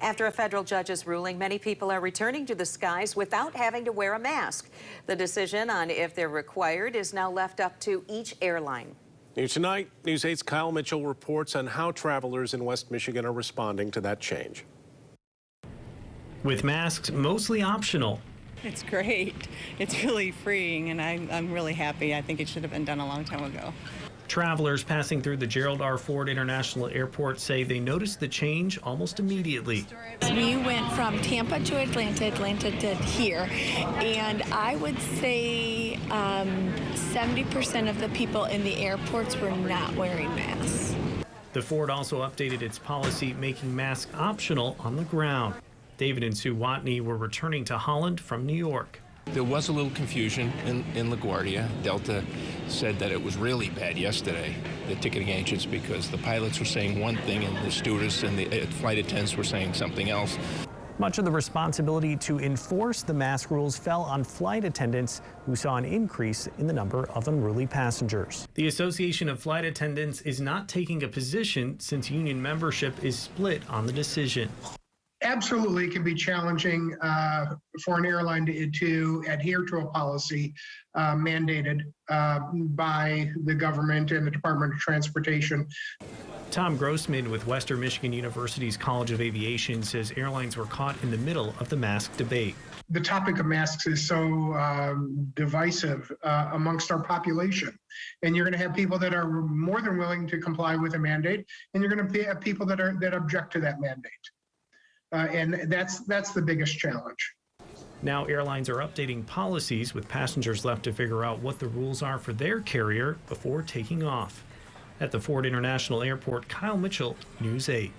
After a federal judge's ruling, many people are returning to the skies without having to wear a mask. The decision on if they're required is now left up to each airline. News tonight, News 8's Kyle Mitchell reports on how travelers in West Michigan are responding to that change. With masks mostly optional. It's great. It's really freeing, and I'm really happy. I think it should have been done a long time ago. Travelers passing through the Gerald R. Ford International Airport say they noticed the change almost immediately. We went from Tampa to Atlanta, Atlanta to here, and I would say 70% of the people in the airports were not wearing masks. The Ford also updated its policy, making masks optional on the ground. David and Sue Watney were returning to Holland from New York. There was a little confusion in LaGuardia. Delta said that it was really bad yesterday, the ticketing agents, because the pilots were saying one thing and the stewardess and the flight attendants were saying something else. Much of the responsibility to enforce the mask rules fell on flight attendants, who saw an increase in the number of unruly passengers. The Association of Flight Attendants is not taking a position since union membership is split on the decision. Absolutely, it can be challenging for an airline to adhere to a policy mandated by the government and the Department of Transportation. Tom Grossman with Western Michigan University's College of Aviation says airlines were caught in the middle of the mask debate. The topic of masks is so divisive amongst our population. And you're going to have people that are more than willing to comply with a mandate, and you're going to have people that object to that mandate. And that's the biggest challenge. Now airlines are updating policies, with passengers left to figure out what the rules are for their carrier before taking off. At the Ford International Airport, Kyle Mitchell, News 8.